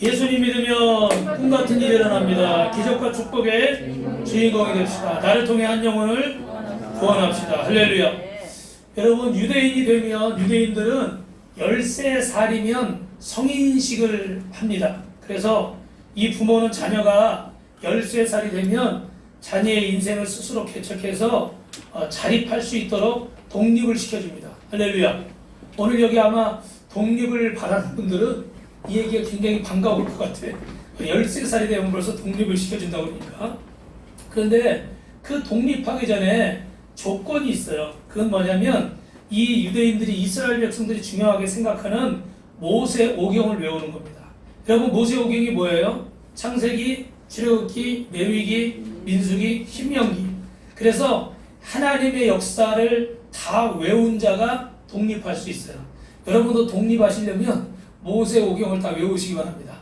예수님 믿으면 꿈같은 일이 일어납니다. 기적과 축복의 주인공이 됩시다. 나를 통해 한 영혼을 구원합시다. 할렐루야. 여러분, 유대인이 되면 유대인들은 13살이면 성인식을 합니다. 그래서 이 부모는 자녀가 13살이 되면 자녀의 인생을 스스로 개척해서 자립할 수 있도록 독립을 시켜줍니다. 할렐루야. 오늘 여기 아마 독립을 바라는 분들은 이 얘기가 굉장히 반가울 것 같아요. 13살이 되면 벌써 독립을 시켜준다고 그러니까. 그런데 그 독립하기 전에 조건이 있어요. 그건 뭐냐면 이 유대인들이 이스라엘 백성들이 중요하게 생각하는 모세오경을 외우는 겁니다. 여러분, 모세오경이 뭐예요? 창세기, 출애굽기, 레위기, 민수기, 신명기. 그래서 하나님의 역사를 다 외운 자가 독립할 수 있어요. 여러분도 독립하시려면 모세오경을 다 외우시기 바랍니다.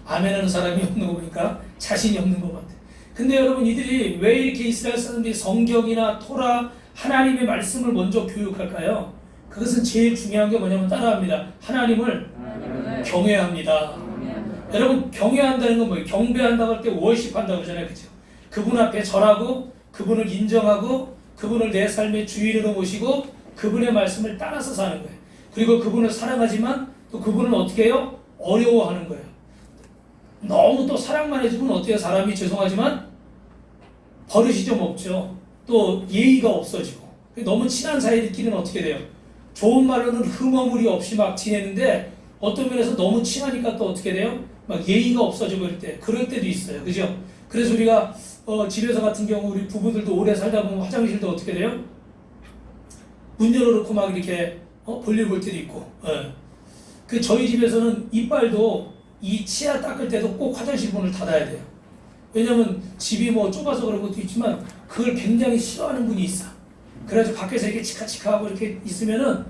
아멘 하는 사람이 없는 거 보니까 자신이 없는 것 같아요. 근데 여러분, 이들이 왜 이렇게 이스라엘 사람들이 성경이나 토라, 하나님의 말씀을 먼저 교육할까요? 그것은 제일 중요한 게 뭐냐면 따라합니다. 하나님을 경외합니다. 여러분, 경외한다는 건 뭐예요? 경배한다고 할 때 워십한다고 그러잖아요. 그죠? 그분 앞에 절하고 그분을 인정하고 그분을 내 삶의 주인으로 모시고 그분의 말씀을 따라서 사는 거예요. 그리고 그분을 사랑하지만 또 그분을 어떻게 해요? 어려워하는 거예요. 너무 또 사랑만 해주면 어때요? 사람이 죄송하지만 버릇이 좀 없죠. 또 예의가 없어지고. 너무 친한 사이들끼리는 어떻게 돼요? 좋은 말로는 흠어물이 없이 막 지내는데 어떤 면에서 너무 친하니까 또 어떻게 돼요? 막 예의가 없어지고 그럴 때도 있어요. 그죠? 그래서 우리가 집에서 같은 경우 우리 부부들도 오래 살다 보면 화장실도 어떻게 돼요? 문 열어놓고 막 이렇게 볼일 볼 때도 있고. 그 저희 집에서는 이빨도 이 치아 닦을 때도 꼭 화장실 문을 닫아야 돼요. 왜냐면 집이 뭐 좁아서 그런 것도 있지만 그걸 굉장히 싫어하는 분이 있어. 그래가지고 밖에서 이렇게 치카치카하고 이렇게 있으면은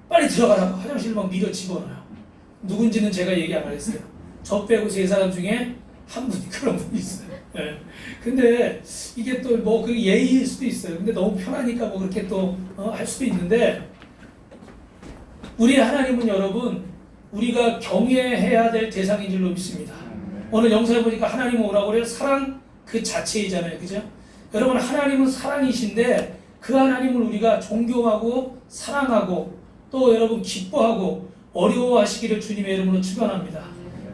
빨리 들어가라고 화장실 막 밀어 집어넣어요. 누군지는 제가 얘기 안 하겠어요. 저 빼고 세 사람 중에 한 분이 그런 분이 있어요. 근데 이게 또 뭐 그 예의일 수도 있어요. 근데 너무 편하니까 뭐 그렇게 또 할 수도 있는데, 우리 하나님은 여러분, 우리가 경외해야 될 대상인 줄로 믿습니다. 오늘 영상에 보니까 하나님은 뭐라고 그래요? 사랑 그 자체이잖아요. 그죠? 여러분, 하나님은 사랑이신데 그 하나님을 우리가 존경하고 사랑하고 또 여러분 기뻐하고 어려워하시기를 주님의 이름으로 축원합니다.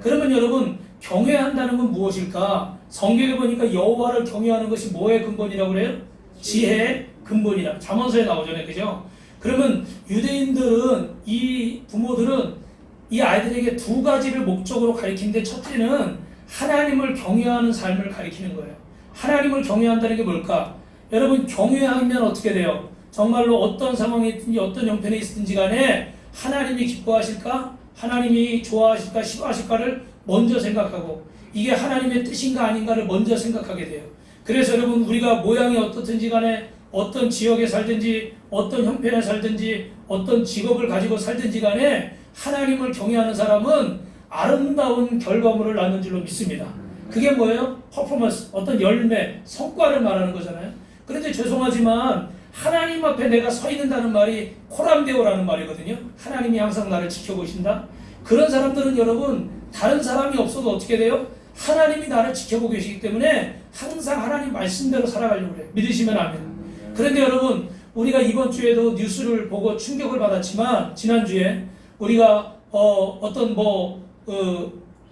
그러면 여러분, 경외한다는 건 무엇일까? 성경에 보니까 여호와를 경외하는 것이 뭐의 근본이라고 그래요? 지혜의 근본이라. 잠언서에 나오잖아요. 그죠? 그러면 유대인들은, 이 부모들은 이 아이들에게 두 가지를 목적으로 가리키는데, 첫째는 하나님을 경외하는 삶을 가리키는 거예요. 하나님을 경외한다는 게 뭘까? 여러분, 경외하면 어떻게 돼요? 정말로 어떤 상황에 있든지 어떤 형편에 있든지 간에 하나님이 기뻐하실까? 하나님이 좋아하실까? 싫어하실까를 먼저 생각하고, 이게 하나님의 뜻인가 아닌가를 먼저 생각하게 돼요. 그래서 여러분, 우리가 모양이 어떻든지 간에 어떤 지역에 살든지 어떤 형편에 살든지 어떤 직업을 가지고 살든지 간에 하나님을 경외하는 사람은 아름다운 결과물을 낳는 줄로 믿습니다. 그게 뭐예요? 퍼포먼스, 어떤 열매, 성과를 말하는 거잖아요. 그런데 죄송하지만 하나님 앞에 내가 서 있는다는 말이 코람데오라는 말이거든요. 하나님이 항상 나를 지켜보신다. 그런 사람들은 여러분, 다른 사람이 없어도 어떻게 돼요? 하나님이 나를 지켜보고 계시기 때문에 항상 하나님 말씀대로 살아가려고 그래요. 믿으시면 아멘. 그런데 여러분, 우리가 이번 주에도 뉴스를 보고 충격을 받았지만, 지난주에 우리가 어떤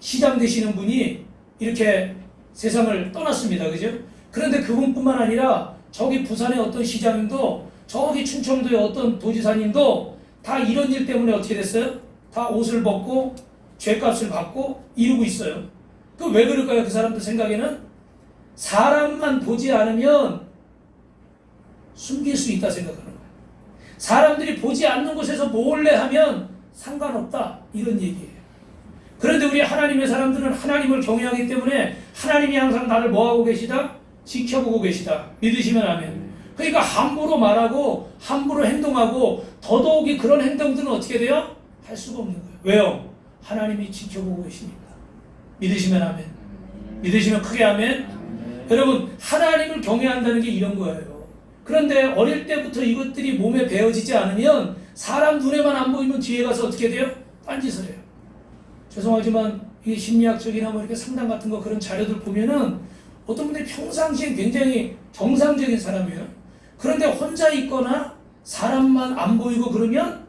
시장 되시는 분이 이렇게 세상을 떠났습니다. 그죠? 그런데 그분뿐만 아니라 저기 부산의 어떤 시장님도, 저기 충청도의 어떤 도지사님도 다 이런 일 때문에 어떻게 됐어요? 다 옷을 벗고 죗값을 받고 이러고 있어요. 그 왜 그럴까요? 그 사람들 생각에는 사람만 보지 않으면 숨길 수 있다 생각하는 거예요. 사람들이 보지 않는 곳에서 몰래 하면 상관없다, 이런 얘기예요. 그런데 우리 하나님의 사람들은 하나님을 경외하기 때문에 하나님이 항상 나를 뭐하고 계시다? 지켜보고 계시다. 믿으시면 아멘. 그러니까 함부로 말하고 함부로 행동하고 더더욱이 그런 행동들은 어떻게 돼요? 할 수가 없는 거예요. 왜요? 하나님이 지켜보고 계시니까. 믿으시면 아멘. 믿으시면 크게 아멘. 여러분, 하나님을 경외한다는 게 이런 거예요. 그런데 어릴 때부터 이것들이 몸에 배어지지 않으면 사람 눈에만 안 보이면 뒤에 가서 어떻게 돼요? 딴짓을 해요. 죄송하지만 이 심리학적이나 뭐 이렇게 상담 같은 거 그런 자료들 보면은 어떤 분들이 평상시에 굉장히 정상적인 사람이에요. 그런데 혼자 있거나 사람만 안 보이고 그러면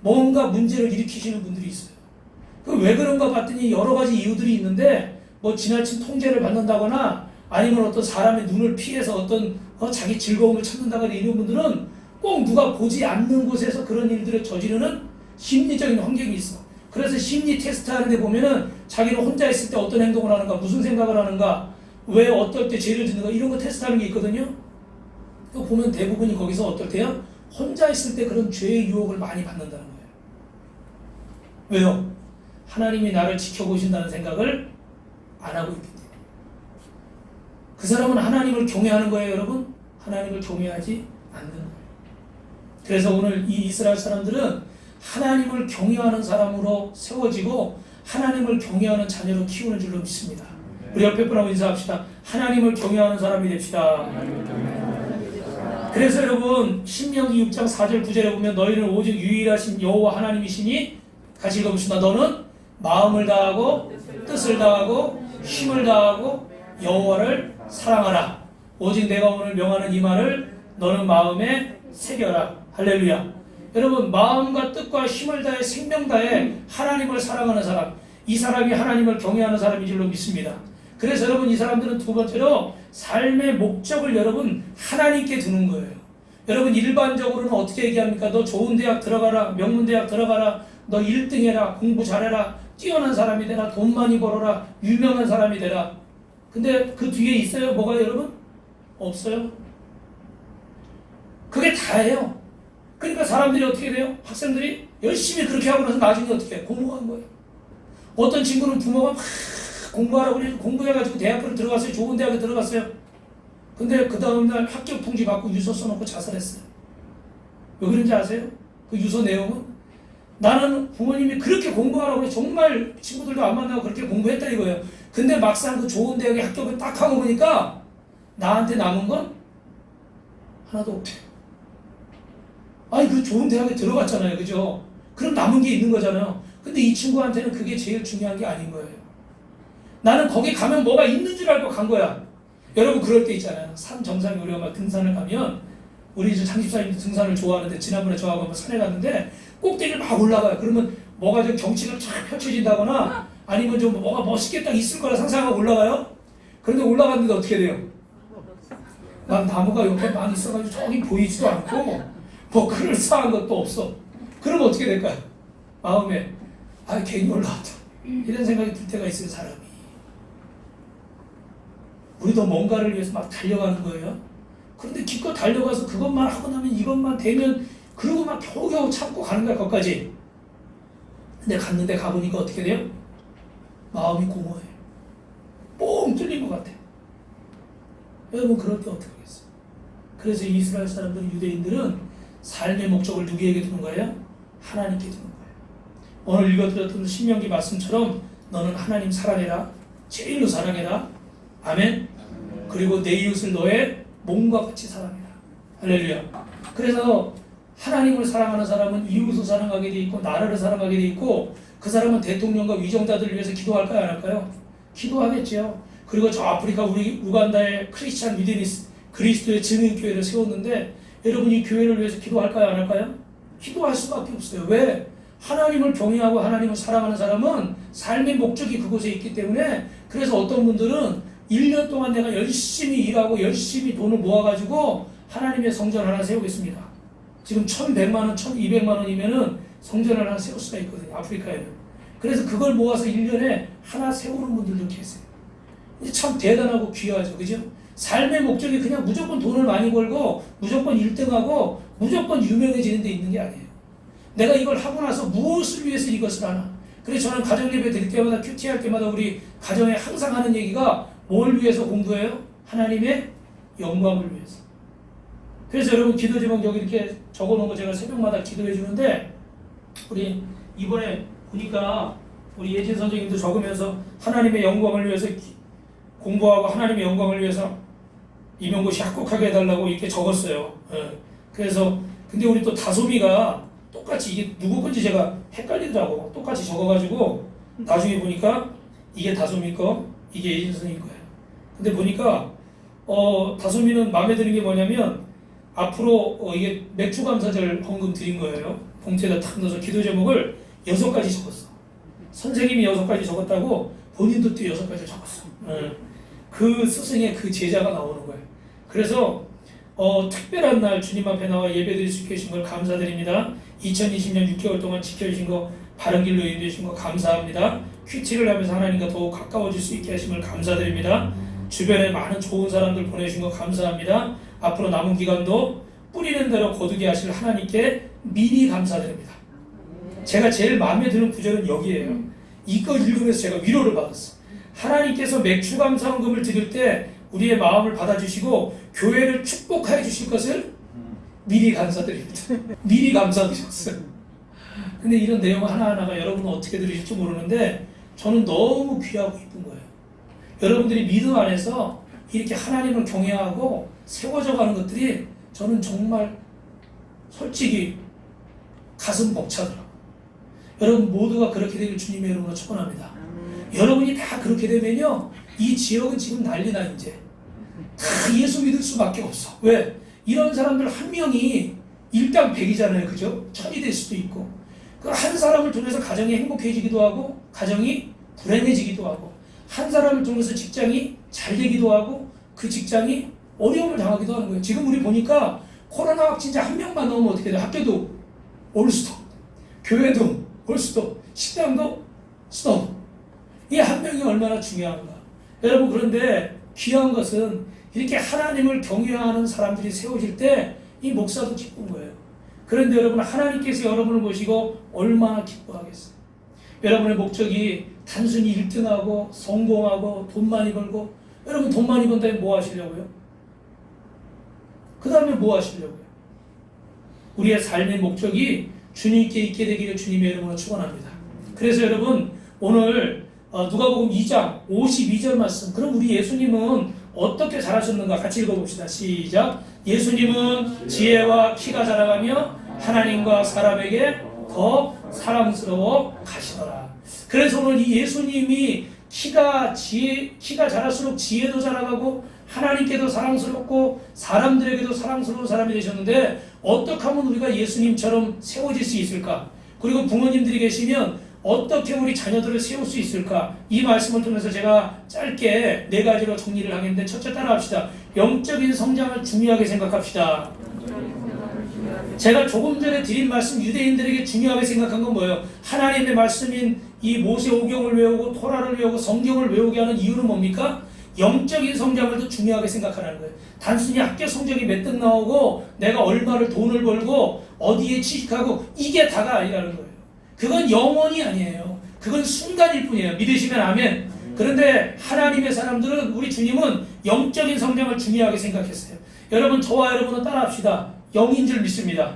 뭔가 문제를 일으키시는 분들이 있어요. 그 왜 그런가 봤더니 여러 가지 이유들이 있는데 뭐 지나친 통제를 받는다거나 아니면 어떤 사람의 눈을 피해서 어떤 자기 즐거움을 찾는다거나 이런 분들은 꼭 누가 보지 않는 곳에서 그런 일들을 저지르는 심리적인 환경이 있어. 그래서 심리 테스트 하는데 보면은 자기는 혼자 있을 때 어떤 행동을 하는가, 무슨 생각을 하는가, 왜 어떨 때 죄를 짓는가 이런 거 테스트하는 게 있거든요. 그거 보면 대부분이 거기서 어떨 때요? 혼자 있을 때 그런 죄의 유혹을 많이 받는다는 거예요. 왜요? 하나님이 나를 지켜보신다는 생각을 안 하고 있기 때문에. 그 사람은 하나님을 경외하는 거예요, 여러분? 하나님을 경외하지 않는 거예요. 그래서 오늘 이 이스라엘 사람들은 하나님을 경외하는 사람으로 세워지고 하나님을 경외하는 자녀로 키우는 줄로 믿습니다. 우리 옆에 분하고 인사합시다. 하나님을 경외하는 사람이 됩시다. 그래서 여러분 신명기 6장 4절 9절에 보면 너희는 오직 유일하신 여호와 하나님이시니 같이 읽어봅시다. 너는 마음을 다하고 뜻을 다하고 힘을 다하고 여호와를 사랑하라. 오직 내가 오늘 명하는 이 말을 너는 마음에 새겨라. 할렐루야. 여러분 마음과 뜻과 힘을 다해 생명 다해 하나님을 사랑하는 사람, 이 사람이 하나님을 경외하는 사람인 줄로 믿습니다. 그래서 여러분 이 사람들은 두 번째로 삶의 목적을 여러분 하나님께 두는 거예요. 여러분 일반적으로는 어떻게 얘기합니까? 너 좋은 대학 들어가라, 명문대학 들어가라, 너 1등 해라, 공부 잘해라, 뛰어난 사람이 되라, 돈 많이 벌어라, 유명한 사람이 되라. 근데 그 뒤에 있어요? 뭐가 여러분? 없어요. 그게 다예요. 그러니까 사람들이 어떻게 돼요? 학생들이 열심히 그렇게 하고 나서 나중에 어떻게 해요? 공부한 거예요. 어떤 친구는 부모가 막 공부하라고 그래서 공부해가지고 대학교를 들어갔어요. 좋은 대학에 들어갔어요. 근데 그 다음날 합격 통지 받고 유서 써놓고 자살했어요. 왜 그런지 아세요? 그 유서 내용은 나는 부모님이 그렇게 공부하라고 해서 정말 친구들도 안 만나고 그렇게 공부했다 이거예요. 근데 막상 그 좋은 대학에 합격을 딱 하고 보니까 나한테 남은 건 하나도 없대요. 아니 그 좋은 대학에 들어갔잖아요. 그죠? 그럼 남은 게 있는 거잖아요. 근데 이 친구한테는 그게 제일 중요한 게 아닌 거예요. 나는 거기 가면 뭐가 있는 줄 알고 간 거야. 여러분 그럴 때 있잖아요. 산 정상에 우리가 막 등산을 가면 우리 이제 장집사님도 등산을 좋아하는데 지난번에 저하고 한번 산에 갔는데 꼭대기를 막 올라가요. 그러면 뭐가 좀 경치가 쫙 펼쳐진다거나 아니면 좀 뭐가 멋있게 딱 있을 거라 상상하고 올라가요. 그런데 올라갔는데 어떻게 돼요? 막 나무가 옆에 많이 있어가지고 저기 보이지도 않고 뭐 그럴싸한 것도 없어. 그러면 어떻게 될까요? 마음에 아 괜히 올라왔다 이런 생각이 들 때가 있어요. 사람이. 우리도 뭔가를 위해서 막 달려가는 거예요. 그런데 기껏 달려가서 그것만 하고 나면 이것만 되면 그러고 막 겨우겨우 참고 가는 거야 거기까지. 근데 갔는데 가보니까 어떻게 돼요? 마음이 공허해. 뻥 뚫린 것 같아. 여러분 그럴 때 어떻게 하겠어요? 그래서 이스라엘 사람들 유대인들은 삶의 목적을 누구에게 두는 거예요? 하나님께 두는 거예요. 오늘 읽어드렸던 신명기 말씀처럼 너는 하나님 사랑해라. 제일로 사랑해라. 아멘. 그리고 내 이웃을 너의 몸과 같이 사랑해라. 할렐루야. 그래서 하나님을 사랑하는 사람은 이웃을 사랑하게 돼 있고 나라를 사랑하게 돼 있고 그 사람은 대통령과 위정자들을 위해서 기도할까요? 안 할까요? 기도하겠죠. 그리고 저 아프리카 우리 우간다의 크리스찬 미드니스 그리스도의 증인교회를 세웠는데 여러분 이 교회를 위해서 기도할까요? 안 할까요? 기도할 수밖에 없어요. 왜? 하나님을 경외하고 하나님을 사랑하는 사람은 삶의 목적이 그곳에 있기 때문에 그래서 어떤 분들은 1년 동안 내가 열심히 일하고 열심히 돈을 모아가지고 하나님의 성전 하나 세우겠습니다. 지금 1,100만 원, 1,200만 원이면은 성전을 하나 세울 수가 있거든요. 아프리카에는. 그래서 그걸 모아서 1년에 하나 세우는 분들도 계세요. 참 대단하고 귀하죠. 그죠? 삶의 목적이 그냥 무조건 돈을 많이 벌고 무조건 1등하고 무조건 유명해지는 데 있는 게 아니에요. 내가 이걸 하고 나서 무엇을 위해서 이것을 하나. 그래서 저는 가정예배 드릴 때마다 큐티 할 때마다 우리 가정에 항상 하는 얘기가 뭘 위해서 공부해요? 하나님의 영광을 위해서. 그래서 여러분 기도 제목 여기 이렇게 적어놓은 거 제가 새벽마다 기도해 주는데 우리 이번에 보니까 우리 예진 선생님도 적으면서 하나님의 영광을 위해서 공부하고 하나님의 영광을 위해서 임용고시 합격하게 해달라고 이렇게 적었어요. 그래서 근데 우리 또 다솜이가 똑같이 이게 누구 건지 제가 헷갈리더라고. 똑같이 적어가지고 나중에 보니까 이게 다솜이 거, 이게 예진선이 거예요. 근데 보니까 다솜이는 마음에 드는 게 뭐냐면 앞으로 이게 맥주 감사절 헌금 드린 거예요. 봉투에다 탁 넣어서 기도 제목을 6가지 적었어. 선생님이 6가지 적었다고 본인도 또 6가지 적었어. 그 스승의 그 제자가 나오는 거예요. 그래서 특별한 날 주님 앞에 나와 예배드릴 수 있게 해주신 걸 감사드립니다. 2020년 6개월 동안 지켜주신 거, 바른 길로 인도해 주신 거 감사합니다. 큐티를 하면서 하나님과 더욱 가까워질 수 있게 하신 걸 감사드립니다. 주변에 많은 좋은 사람들 보내주신 거 감사합니다. 앞으로 남은 기간도 뿌리는 대로 거두게 하실 하나님께 미리 감사드립니다. 제가 제일 마음에 드는 구절은 여기에요. 이거 읽으면서 제가 위로를 받았어. 하나님께서 맥주 감사헌금을 드릴 때 우리의 마음을 받아주시고 교회를 축복해 주실 것을 미리 감사드립니다. 미리 감사드렸어요. 근데 이런 내용 하나하나가 여러분은 어떻게 들으실지 모르는데 저는 너무 귀하고 이쁜 거예요. 여러분들이 믿음 안에서 이렇게 하나님을 경외하고 세워져 가는 것들이 저는 정말 솔직히 가슴 벅차더라고요. 여러분 모두가 그렇게 되길 주님의 이름으로 축원합니다. 여러분이 다 그렇게 되면요, 이 지역은 지금 난리나. 이제 다 예수 믿을 수밖에 없어. 왜? 이런 사람들 한 명이 일당 100이잖아요. 그죠? 1000이 될 수도 있고, 그 한 사람을 통해서 가정이 행복해지기도 하고 가정이 불행해지기도 하고, 한 사람을 통해서 직장이 잘 되기도 하고 그 직장이 어려움을 당하기도 하는 거예요. 지금 우리 보니까 코로나 확진자 한 명만 나오면 어떻게 돼요? 학교도 올 수도, 교회도 올 수도, 식당도 스톱. 이 한 명이 얼마나 중요한가. 여러분, 그런데 귀한 것은 이렇게 하나님을 경외하는 사람들이 세워질 때 이 목사도 기쁜 거예요. 그런데 여러분, 하나님께서 여러분을 보시고 얼마나 기뻐하겠어요. 여러분의 목적이 단순히 1등하고 성공하고 돈 많이 벌고, 여러분 돈 많이 번 다음에 뭐 하시려고요? 그 다음에 뭐 하시려고요? 우리의 삶의 목적이 주님께 있게 되기를 주님의 이름으로 축원합니다. 그래서 여러분, 오늘 누가복음 2장 52절 말씀, 그럼 우리 예수님은 어떻게 자라셨는가 같이 읽어봅시다. 시작. 예수님은 지혜와 키가 자라가며 하나님과 사람에게 더 사랑스러워 가시더라. 그래서 오늘 이 예수님이 키가 자랄수록 지혜도 자라가고 하나님께도 사랑스럽고 사람들에게도 사랑스러운 사람이 되셨는데, 어떻게 하면 우리가 예수님처럼 세워질 수 있을까? 그리고 부모님들이 계시면 어떻게 우리 자녀들을 세울 수 있을까? 이 말씀을 통해서 제가 짧게 4가지로 정리를 하겠는데, 첫째 따라합시다. 영적인 성장을 중요하게 생각합시다. 제가 조금 전에 드린 말씀, 유대인들에게 중요하게 생각한 건 뭐예요? 하나님의 말씀인 이 모세오경을 외우고 토라를 외우고 성경을 외우게 하는 이유는 뭡니까? 영적인 성장을 더 중요하게 생각하라는 거예요. 단순히 학교 성적이 몇 등 나오고 내가 얼마를 돈을 벌고 어디에 취직하고 이게 다가 아니라는 거예요. 그건 영원이 아니에요. 그건 순간일 뿐이에요. 믿으시면 아멘. 그런데 하나님의 사람들은, 우리 주님은 영적인 성장을 중요하게 생각했어요. 여러분, 저와 여러분은 따라합시다. 영인 줄 믿습니다.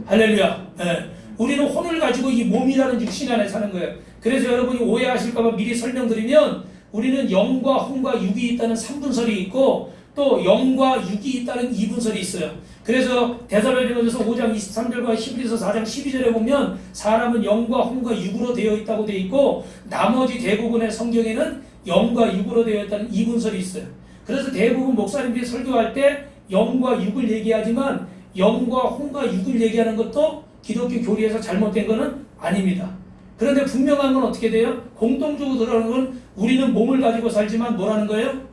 할렐루야. 네. 우리는 혼을 가지고 이 몸이라는 육신 안에 사는 거예요. 그래서 여러분이 오해하실까봐 미리 설명드리면, 우리는 영과 혼과 육이 있다는 3분설이 있고 또 영과 육이 있다는 2분설이 있어요. 그래서 데살로니가전서 5장 23절과 히브리서 4장 12절에 보면 사람은 영과 혼과 육으로 되어 있다고 되어 있고, 나머지 대부분의 성경에는 영과 육으로 되어 있다는 2분설이 있어요. 그래서 대부분 목사님들이 설교할 때 영과 육을 얘기하지만 영과 혼과 육을 얘기하는 것도 기독교 교리에서 잘못된 것은 아닙니다. 그런데 분명한 건 어떻게 돼요? 공통적으로 들어가는 건 우리는 몸을 가지고 살지만 뭐라는 거예요?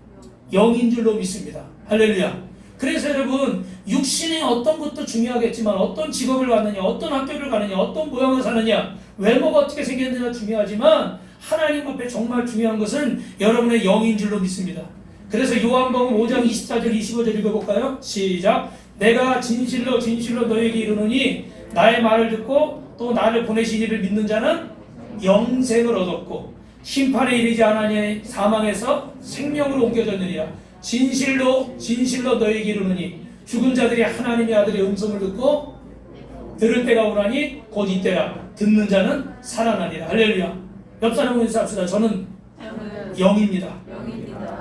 영인 줄로 믿습니다. 할렐루야. 그래서 여러분, 육신의 어떤 것도 중요하겠지만 어떤 직업을 갖느냐, 어떤 학교를 가느냐, 어떤 모양을 사느냐, 외모가 어떻게 생겼느냐 중요하지만 하나님 앞에 정말 중요한 것은 여러분의 영인 줄로 믿습니다. 그래서 요한복음 5장 24절 25절 읽어볼까요? 시작. 내가 진실로 진실로 너에게 이르노니 나의 말을 듣고 또 나를 보내신 이를 믿는 자는 영생을 얻었고 심판에 이르지 아니하니 사망에서 생명으로 옮겨졌느니라. 진실로 진실로 너에게 이르노니 죽은 자들이 하나님의 아들의 음성을 듣고 들을 때가 오라니 곧 이때라. 듣는 자는 살아나리라. 할렐루야. 옆 사람과 인사합시다. 저는 영입니다.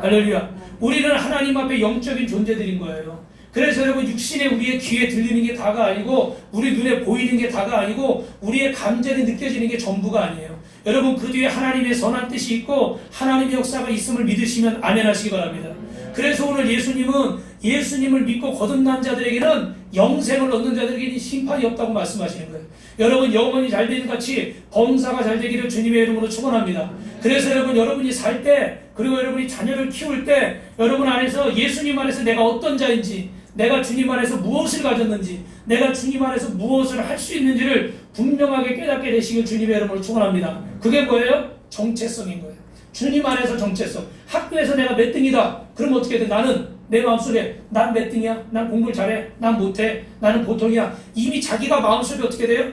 할렐루야. 우리는 하나님 앞에 영적인 존재들인 거예요. 그래서 여러분, 육신에 우리의 귀에 들리는 게 다가 아니고 우리 눈에 보이는 게 다가 아니고 우리의 감정이 느껴지는 게 전부가 아니에요. 여러분 그 뒤에 하나님의 선한 뜻이 있고 하나님의 역사가 있음을 믿으시면 아멘 하시기 바랍니다. 그래서 오늘 예수님을 믿고 거듭난 자들에게는 영생을 얻는 자들에게는 심판이 없다고 말씀하시는 거예요. 여러분 영혼이 잘 되는 같이 범사가 잘 되기를 주님의 이름으로 축원합니다. 그래서 여러분이 살 때, 그리고 여러분이 자녀를 키울 때 여러분 안에서 예수님 안에서 내가 어떤 자인지, 내가 주님 안에서 무엇을 가졌는지, 내가 주님 안에서 무엇을 할 수 있는지를 분명하게 깨닫게 되시길 주님의 이름으로 축원합니다. 그게 뭐예요? 정체성인 거예요. 주님 안에서 정체성. 학교에서 내가 몇 등이다. 그럼 어떻게 돼? 나는 내 마음속에 난 몇 등이야? 난 공부를 잘해? 난 못해? 나는 보통이야? 이미 자기가 마음속에 어떻게 돼요?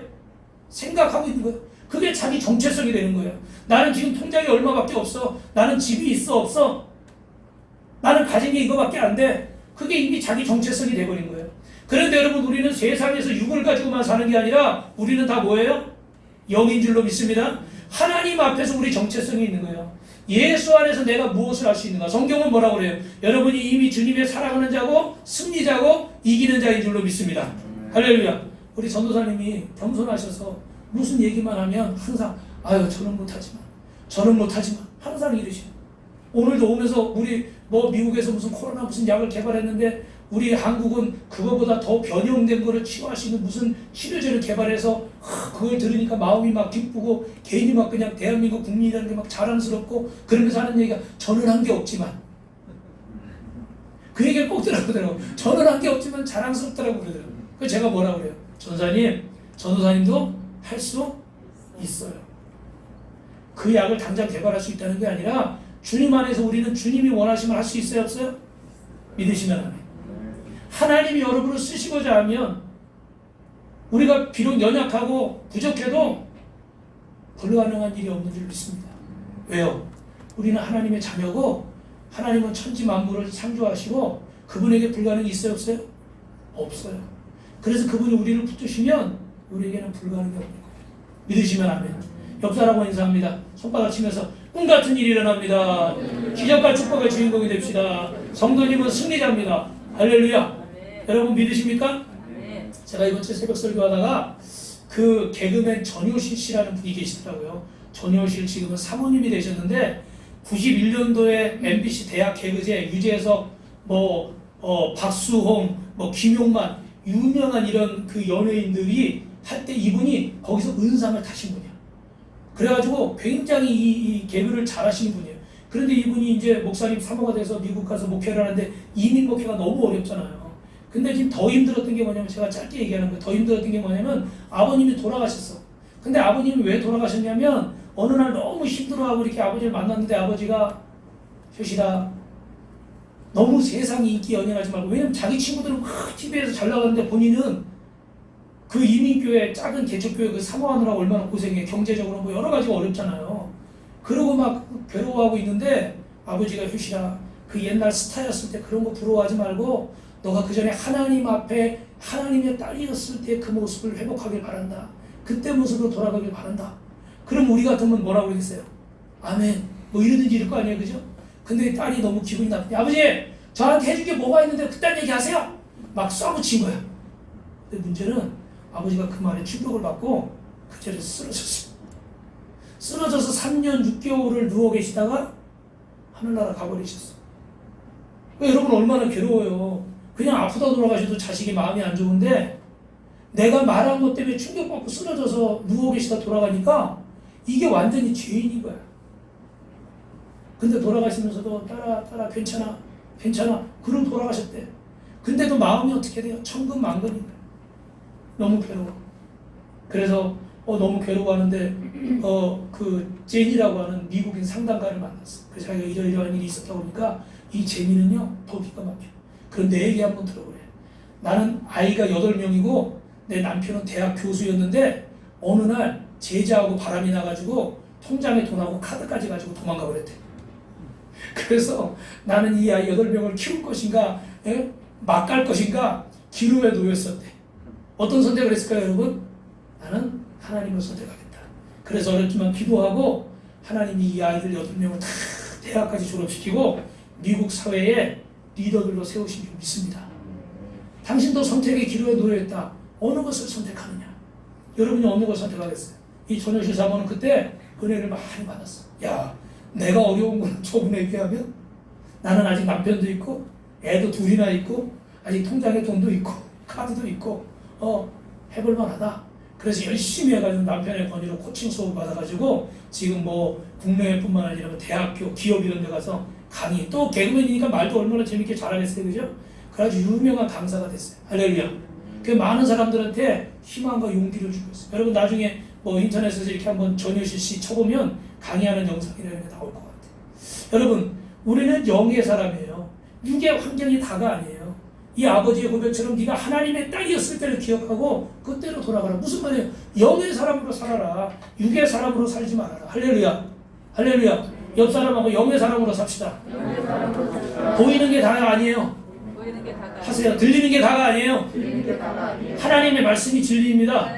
생각하고 있는 거예요. 그게 자기 정체성이 되는 거예요. 나는 지금 통장에 얼마밖에 없어. 나는 집이 있어 없어. 나는 가진 게 이거밖에 안 돼. 그게 이미 자기 정체성이 돼버린 거예요. 그런데 여러분 우리는 세상에서 육을 가지고만 사는 게 아니라 우리는 다 뭐예요? 영인 줄로 믿습니다. 하나님 앞에서 우리 정체성이 있는 거예요. 예수 안에서 내가 무엇을 할 수 있는가? 성경은 뭐라고 그래요? 여러분이 이미 주님의 사랑하는 자고 승리자고 이기는 자인 줄로 믿습니다. 할렐루야. 우리 전도사님이 겸손하셔서 무슨 얘기만 하면 항상 아유 저는 못하지만 항상 이러시고, 오늘도 오면서 우리 미국에서 무슨 코로나 무슨 약을 개발했는데 우리 한국은 그거보다 더 변형된 거를 치료할 수 있는 무슨 치료제를 개발해서 그걸 들으니까 마음이 막 기쁘고 괜히 막 그냥 대한민국 국민이라는 게 막 자랑스럽고 그러면서 하는 얘기가 저는 한 게 없지만, 그 얘기를 꼭 들어보더라고요. 저는 한 게 없지만 자랑스럽다라고 그러더라고요. 그래서 제가 뭐라 그래요? 전도사님도 할 수 있어요. 그 약을 당장 개발할 수 있다는 게 아니라 주님 안에서 우리는 주님이 원하시면 할 수 있어요 없어요? 믿으시면 아멘. 하나님이 여러분을 쓰시고자 하면 우리가 비록 연약하고 부족해도 불가능한 일이 없는 줄 믿습니다. 왜요? 우리는 하나님의 자녀고 하나님은 천지 만물을 창조하시고 그분에게 불가능이 있어요 없어요? 없어요. 그래서 그분이 우리를 붙드시면 우리에게는 불가능이 없는 거예요. 믿으시면 아멘. 옆 사람과 인사합니다. 손바닥 치면서 꿈같은 일이 일어납니다. 기적과 축복의 주인공이 됩시다. 성도님은 승리자입니다. 할렐루야. 여러분 믿으십니까? 제가 이번 주 새벽 설교하다가 그 개그맨 전효실 씨라는 분이 계시더라고요. 전효실 지금은 사모님이 되셨는데 91년도에 MBC 대학 개그제 유재석 박수홍 김용만 유명한 이런 그 연예인들이 할 때 이분이 거기서 은상을 타신 분이야. 그래가지고 굉장히 이 개그를 잘하시는 분이에요. 그런데 이분이 이제 목사님 사모가 돼서 미국 가서 목회를 하는데 이민 목회가 너무 어렵잖아요. 근데 지금 더 힘들었던 게 뭐냐면, 제가 짧게 얘기하는 거예요. 더 힘들었던 게 뭐냐면 아버님이 돌아가셨어. 근데 아버님이 왜 돌아가셨냐면 어느 날 너무 힘들어하고 이렇게 아버지를 만났는데 아버지가 효시다, 너무 세상에 인기 연연하지 말고, 왜냐면 자기 친구들은 막 TV에서 잘 나가는데 본인은 그 이민교회 작은 개척교회 그 사모하느라고 얼마나 고생해. 경제적으로 여러 가지가 어렵잖아요. 그러고 막 괴로워하고 있는데 아버지가 효시라, 그 옛날 스타였을 때 그런 거 부러워하지 말고 너가 그 전에 하나님 앞에 하나님의 딸이었을 때 그 모습을 회복하길 바란다. 그때 모습으로 돌아가길 바란다. 그럼 우리 같으면 뭐라고 그러겠어요? 아멘. 이러든지 이럴 거 아니에요, 그죠? 근데 딸이 너무 기분이 나쁘대. 아버지, 저한테 해줄 게 뭐가 있는데 그딴 얘기 하세요? 막 쏴붙인 거야. 근데 문제는 아버지가 그 말에 충격을 받고 그 자리에서 쓰러졌어요. 쓰러져서 3년 6개월을 누워 계시다가 하늘나라 가버리셨어. 여러분 얼마나 괴로워요. 그냥 아프다 돌아가셔도 자식이 마음이 안 좋은데 내가 말한 것 때문에 충격받고 쓰러져서 누워 계시다 돌아가니까 이게 완전히 죄인인 거야. 근데 돌아가시면서도 딸아 괜찮아 그럼 돌아가셨대. 근데도 마음이 어떻게 돼요? 천근만근인 거야. 너무 괴로워. 그래서 너무 괴로워하는데 그 제니라고 하는 미국인 상담가를 만났어. 그래서 자기가 이러이러한 일이 있었다 보니까 이 제니는요 더 기가 막혀. 그럼 내 얘기 한번 들어보래. 나는 아이가 8명이고 내 남편은 대학 교수였는데 어느 날 제자하고 바람이 나가지고 통장에 돈하고 카드까지 가지고 도망가 버렸대. 그래서 나는 이 아이 8명을 키울 것인가 막 갈 것인가 기로에 놓였었대. 어떤 선택을 했을까요 여러분? 나는 하나님을 선택하겠다. 그래서 어렵지만 기도하고 하나님이 이 아이들 8명을 다 대학까지 졸업시키고 미국 사회에 리더들로 세우신 줄 믿습니다. 당신도 선택의 기로에 놓여있다. 어느 것을 선택하느냐? 여러분이 어느 것을 선택하겠어요? 이 전효실 사모는 그때 은혜를 많이 받았어. 야, 내가 어려운 건 저분에 비하면 나는 아직 남편도 있고 애도 둘이나 있고 아직 통장에 돈도 있고 카드도 있고 해볼 만하다. 그래서 열심히 해가지고 남편의 권유로 코칭 수업 받아가지고 지금 뭐 국내뿐만 아니라 대학교, 기업 이런 데 가서 강의, 또 개그맨이니까 말도 얼마나 재밌게 잘하겠어요, 그죠? 그래가지고 유명한 강사가 됐어요. 할렐루야. 그 많은 사람들한테 희망과 용기를 주고 있어요. 여러분 나중에 뭐 인터넷에서 이렇게 한번 전효실 씨 쳐보면 강의하는 영상이라는 게 나올 것 같아요. 여러분 우리는 영의 사람이에요. 육의 환경이 다가 아니에요. 이 아버지의 고백처럼 네가 하나님의 딸이었을 때를 기억하고 그때로 돌아가라. 무슨 말이에요? 영의 사람으로 살아라. 육의 사람으로 살지 말아라. 할렐루야. 할렐루야. 옆 사람하고 영의 사람으로 삽시다. 보이는 게 다가 아니에요. 하세요. 들리는 게 다가 아니에요. 하나님의 말씀이 진리입니다.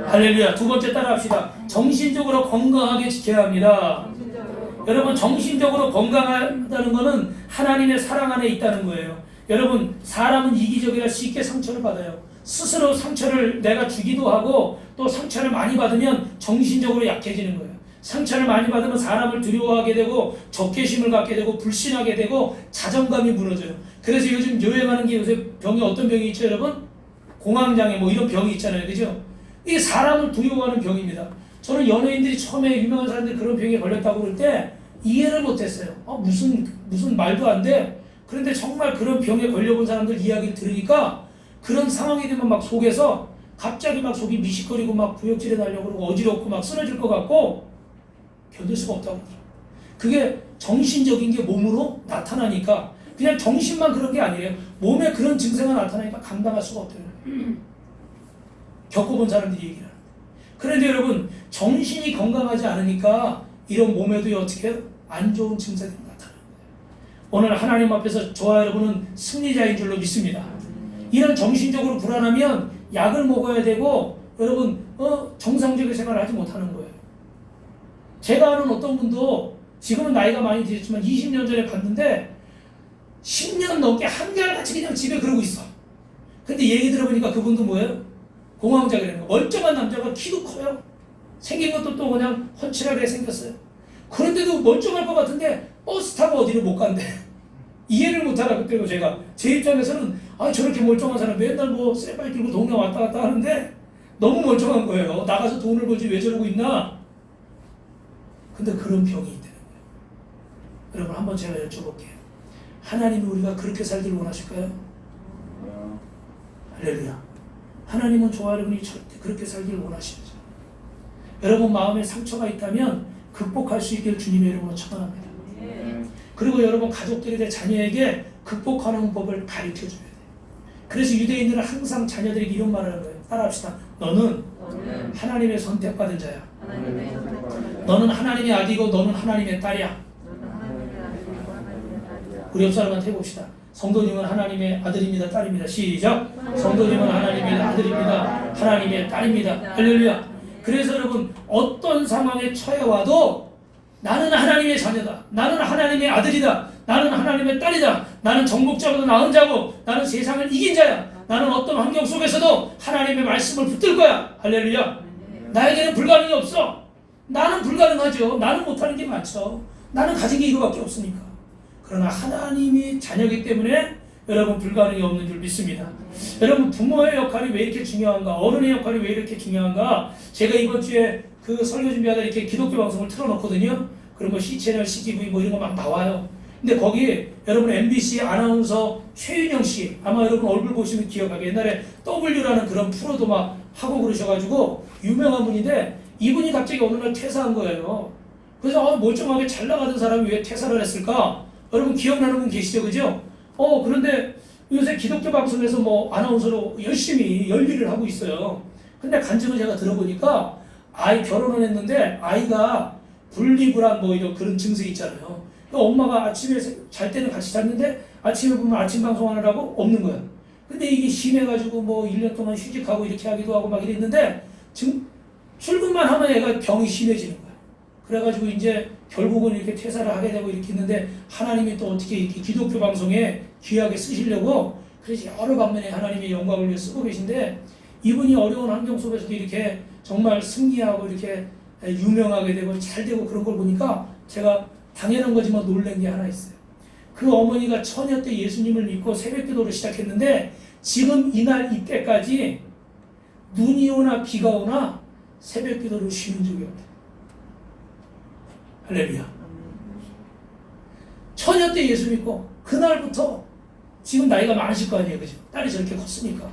할렐루야. 두 번째 따라합시다. 정신적으로 건강하게 지켜야 합니다. 여러분 정신적으로 건강하다는 것은 하나님의 사랑 안에 있다는 거예요. 여러분 사람은 이기적이라 쉽게 상처를 받아요. 스스로 상처를 내가 주기도 하고 또 상처를 많이 받으면 정신적으로 약해지는 거예요. 상처를 많이 받으면 사람을 두려워하게 되고 적개심을 갖게 되고 불신하게 되고 자존감이 무너져요. 그래서 요즘 유행하는 게 요새 병이 어떤 병이 있죠 여러분? 공황장애 뭐 이런 병이 있잖아요. 그죠? 이게 사람을 두려워하는 병입니다. 저는 연예인들이 처음에 유명한 사람들이 그런 병에 걸렸다고 그럴 때 이해를 못했어요. 무슨 말도 안 돼. 그런데 정말 그런 병에 걸려본 사람들 이야기를 들으니까 그런 상황이 되면 막 속에서 갑자기 막 속이 미식거리고 막 구역질에 나려고 그러고 어지럽고 막 쓰러질 것 같고 견딜 수가 없다고 그러더라고요. 그게 정신적인 게 몸으로 나타나니까 그냥 정신만 그런 게 아니에요. 몸에 그런 증세가 나타나니까 감당할 수가 없대요. 겪어본 사람들이 얘기를 하는 거예요. 그런데 여러분 정신이 건강하지 않으니까 이런 몸에도 어떻게 해요? 안 좋은 증세들이 나타나는 거예요. 오늘 하나님 앞에서 저와 여러분은 승리자인 줄로 믿습니다. 이런 정신적으로 불안하면 약을 먹어야 되고 여러분 정상적인 생활을 하지 못하는 거예요. 제가 아는 어떤 분도 지금은 나이가 많이 드셨지만 20년 전에 봤는데 10년 넘게 한결같이 그냥 집에 그러고 있어. 근데 얘기 들어보니까 그분도 뭐예요? 공황장애라는 거. 멀쩡한 남자가 키도 커요. 생긴 것도 또 그냥 훤칠하게 생겼어요. 그런데도 멀쩡할 것 같은데 버스 타고 어디를 못 간대. 이해를 못하라 그때도 제가. 제 입장에서는 저렇게 멀쩡한 사람 맨날 뭐 쇠발 들고 동네 왔다 갔다 하는데 너무 멀쩡한 거예요. 나가서 돈을 벌지 왜 저러고 있나? 근데 그런 병이 있다는 거예요. 여러분 한번 제가 여쭤볼게요. 하나님이 우리가 그렇게 살기를 원하실까요? 할렐루야. 하나님은 저와 여러분이 절대 그렇게 살기를 원하시죠. 여러분 마음에 상처가 있다면 극복할 수 있기를 주님의 이름으로 축원합니다. 그리고 여러분 가족들에 대해 자녀에게 극복하는 법을 가르쳐줘야 돼요. 그래서 유대인들은 항상 자녀들에게 이런 말을 하는 거예요. 따라합시다. 너는 하나님의 선택받은 자야. 너는 하나님의 아들이고 너는 하나님의 딸이야. 우리 옆 사람한테 해봅시다. 성도님은 하나님의 아들입니다. 딸입니다. 시작. 성도님은 하나님의 아들입니다. 하나님의 딸입니다. 할렐루야. 그래서 여러분 어떤 상황에 처해 와도 나는 하나님의 자녀다. 나는 하나님의 아들이다. 나는 하나님의 딸이다. 나는 정복자보다 나은 자고 나는 세상을 이긴 자야. 나는 어떤 환경 속에서도 하나님의 말씀을 붙들 거야. 할렐루야. 나에게는 불가능이 없어. 나는 불가능하죠. 나는 못하는 게 많죠. 나는 가진 게 이거밖에 없으니까. 그러나 하나님이 자녀이기 때문에 여러분 불가능이 없는 줄 믿습니다. 여러분 부모의 역할이 왜 이렇게 중요한가? 어른의 역할이 왜 이렇게 중요한가? 제가 이번 주에 그 설교 준비하다 이렇게 기독교 방송을 틀어놓거든요. 그럼 뭐 C채널, CTV 뭐 이런 거 막 나와요. 근데 거기 여러분 MBC 아나운서 최윤영 씨 아마 여러분 얼굴 보시면 기억하게 옛날에 W라는 그런 프로도 막 하고 그러셔가지고 유명한 분인데 이분이 갑자기 어느 날 퇴사한 거예요. 그래서 멀쩡하게 잘 나가던 사람이 왜 퇴사를 했을까? 여러분 기억나는 분 계시죠? 그죠? 그런데 요새 기독교 방송에서 뭐 아나운서로 열심히 열일을 하고 있어요. 근데 간증을 제가 들어보니까 결혼을 했는데 아이가 분리불안 뭐 이런 그런 증세 있잖아요. 엄마가 아침에 잘 때는 같이 잤는데 아침에 보면 아침 방송하느라고 없는 거야. 근데 이게 심해가지고 뭐 1년 동안 휴직하고 이렇게 하기도 하고 막 이랬는데 지금 출근만 하면 애가 병이 심해지는 거야. 그래가지고 이제 결국은 이렇게 퇴사를 하게 되고 이렇게 했는데 하나님이 또 어떻게 이렇게 기독교 방송에 귀하게 쓰시려고 그래서 여러 방면에 하나님의 영광을 위해 쓰고 계신데 이분이 어려운 환경 속에서도 이렇게 정말 승리하고 이렇게 유명하게 되고 잘 되고 그런 걸 보니까 제가 당연한 거지만 놀란 게 하나 있어요. 그 어머니가 처녀 때 예수님을 믿고 새벽기도를 시작했는데 지금 이날 이때까지 눈이 오나 비가 오나 새벽기도를 쉬는 적이 없다. 할렐루야. 처녀 때 예수 믿고 그날부터 지금 나이가 많으실 거 아니에요, 그죠? 딸이 저렇게 컸으니까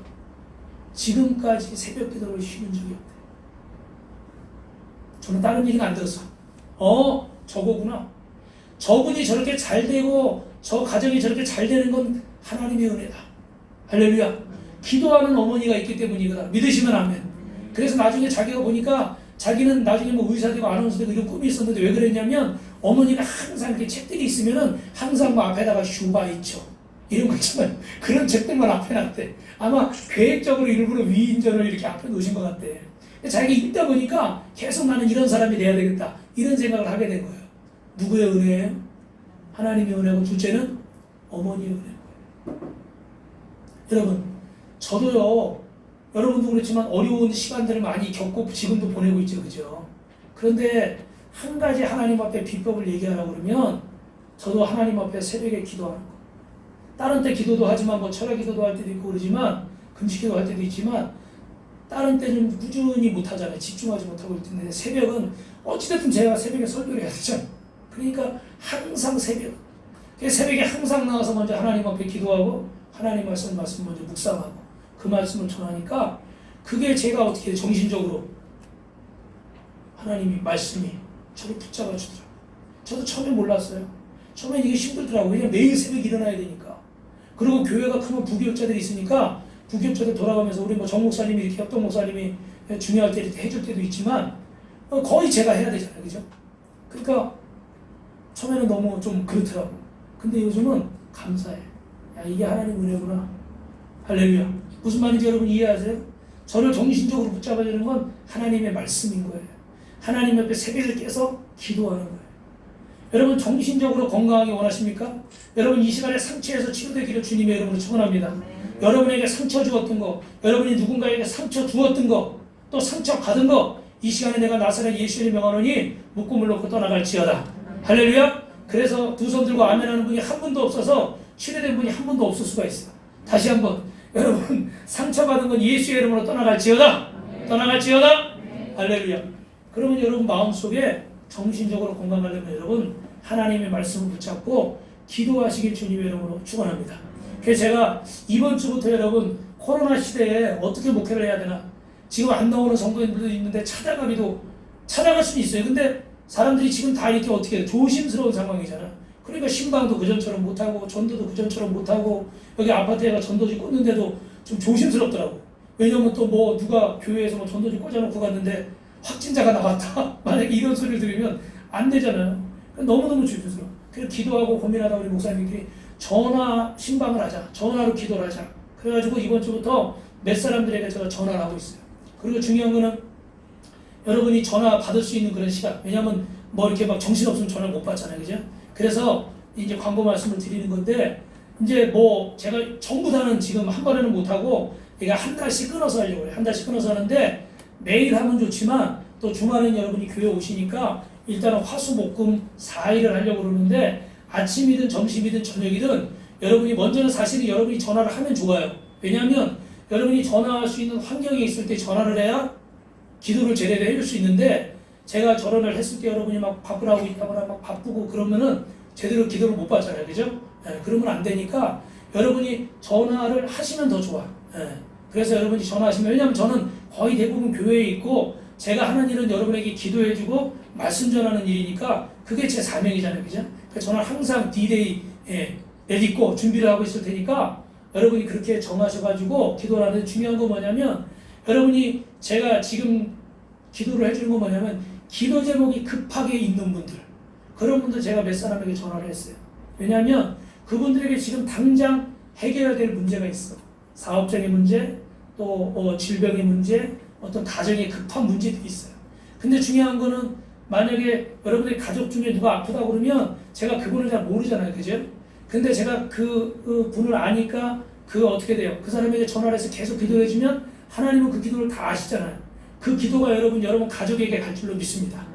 지금까지 새벽기도를 쉬는 적이 없대요. 저는 다른 얘기는 안 들었어. 저거구나. 저분이 저렇게 잘 되고 저 가정이 저렇게 잘 되는 건 하나님의 은혜다. 할렐루야. 기도하는 어머니가 있기 때문이거다. 믿으시면 아멘. 그래서 나중에 자기가 보니까 자기는 나중에 뭐 의사 되고 아나운서 되고 이런 꿈이 있었는데 왜 그랬냐면 어머니가 항상 이렇게 책들이 있으면은 항상 뭐 앞에다가 슈바 있죠. 이런 거 있잖아요. 그런 책들만 앞에 놨대. 아마 계획적으로 일부러 위인전을 이렇게 앞에 놓으신 것 같대. 자기가 읽다 보니까 계속 나는 이런 사람이 돼야 되겠다. 이런 생각을 하게 된 거예요. 누구의 은혜예요? 하나님의 은혜고 둘째는 어머니의 은혜예요. 여러분, 저도요. 여러분도 그렇지만 어려운 시간들을 많이 겪고 지금도 보내고 있죠. 그죠? 그런데 한 가지 하나님 앞에 비법을 얘기하라고 그러면 저도 하나님 앞에 새벽에 기도하는 거. 다른 때 기도도 하지만 뭐 철학 기도도 할 때도 있고 그러지만 금식 기도 할 때도 있지만 다른 때는 꾸준히 못하잖아요. 집중하지 못하고 있는데 새벽은 어찌됐든 제가 새벽에 설교를 해야 되잖아요. 그러니까 항상 새벽. 새벽에 항상 나와서 먼저 하나님 앞에 기도하고 하나님 말씀 먼저 묵상하고 그 말씀을 전하니까 그게 제가 어떻게 정신적으로 하나님이 말씀이 저를 붙잡아 주더라고요. 저도 처음에 몰랐어요. 처음엔 이게 힘들더라고요. 왜냐면 매일 새벽 일어나야 되니까. 그리고 교회가 크면 부교육자들이 있으니까 부교육자들 돌아가면서 우리 뭐 정 목사님이 이렇게 협동 목사님이 중요할 때 이렇게 해줄 때도 있지만 거의 제가 해야 되잖아요. 그죠? 그러니까 처음에는 너무 좀 그렇더라고. 근데 요즘은 감사해. 야, 이게 하나님 은혜구나. 할렐루야. 무슨 말인지 여러분 이해하세요? 저를 정신적으로 붙잡아주는 건 하나님의 말씀인 거예요. 하나님 옆에 새벽을 깨서 기도하는 거예요. 여러분 정신적으로 건강하게 원하십니까? 여러분 이 시간에 상처에서 치유되기를 주님의 이름으로 축원합니다. 여러분에게 상처 주었던 거, 여러분이 누군가에게 상처 주었던 거, 또 상처 받은 거, 이 시간에 내가 나사렛 예수를 명하노니 묶음을 놓고 떠나갈지어다. 할렐루야. 그래서 두 손 들고 아멘하는 분이 한 분도 없어서 치료된 분이 한 분도 없을 수가 있어. 다시 한번 여러분 상처받은 건 예수의 이름으로 떠나갈지어다. 떠나갈지어다. 할렐루야. 그러면 여러분 마음속에 정신적으로 건강하려면 여러분 하나님의 말씀을 붙잡고 기도하시길 주님의 이름으로 축원합니다. 그래서 제가 이번 주부터 여러분 코로나 시대에 어떻게 목회를 해야 되나 지금 안 나오는 성도님들도 있는데 찾아갈 수는 있어요. 근데 사람들이 지금 다 이렇게 어떻게 해요? 조심스러운 상황이잖아. 그러니까 신방도 그전처럼 못하고 전도도 그전처럼 못하고 여기 아파트에가 전도지 꽂는데도 좀 조심스럽더라고. 왜냐면 또 뭐 누가 교회에서 뭐 전도지 꽂아놓고 갔는데 확진자가 나왔다. 만약에 이런 소리를 들으면 안 되잖아요. 너무너무 조심스러워. 그래서 기도하고 고민하다 우리 목사님들이 전화 신방을 하자. 전화로 기도를 하자. 그래가지고 이번 주부터 몇 사람들에게 제가 전화를 하고 있어요. 그리고 중요한 거는 여러분이 전화 받을 수 있는 그런 시간. 왜냐면 뭐 이렇게 막 정신없으면 전화를 못 받잖아요. 그죠? 그래서 이제 광고 말씀을 드리는 건데 이제 뭐 제가 전부 다는 지금 한 번에는 못하고 제가 한 달씩 끊어서 하려고 해요. 한 달씩 끊어서 하는데 매일 하면 좋지만 또 주말엔 여러분이 교회 오시니까 일단은 화수목금 4일을 하려고 그러는데 아침이든 점심이든 저녁이든 여러분이 먼저는 사실은 여러분이 전화를 하면 좋아요. 왜냐하면 여러분이 전화할 수 있는 환경에 있을 때 전화를 해야 기도를 제대로 해줄 수 있는데 제가 전화를 했을 때 여러분이 막 바쁘라고 있다거나 막 바쁘고 그러면은 제대로 기도를 못 받잖아요. 그죠? 그러면 안 되니까 여러분이 전화를 하시면 더 좋아. 그래서 여러분이 전화하시면 왜냐하면 저는 거의 대부분 교회에 있고 제가 하는 일은 여러분에게 기도해주고 말씀 전하는 일이니까 그게 제 사명이잖아요. 그죠? 그래서 저는 항상 D-Day 내딛고 준비를 하고 있을 테니까 여러분이 그렇게 정하셔가지고 기도를 하는데 중요한 건 뭐냐면 여러분이 제가 지금 기도를 해주는 건 뭐냐면 기도 제목이 급하게 있는 분들 그런 분들 제가 몇 사람에게 전화를 했어요. 왜냐하면 그분들에게 지금 당장 해결해야 될 문제가 있어. 사업적인 문제, 또 질병의 문제, 어떤 가정의 급한 문제들이 있어요. 근데 중요한 거는 만약에 여러분의 가족 중에 누가 아프다 그러면 제가 그분을 잘 모르잖아요. 그죠? 근데 제가 그 분을 아니까 어떻게 돼요? 그 사람에게 전화를 해서 계속 기도해주면 하나님은 그 기도를 다 아시잖아요. 그 기도가 여러분 가족에게 갈 줄로 믿습니다.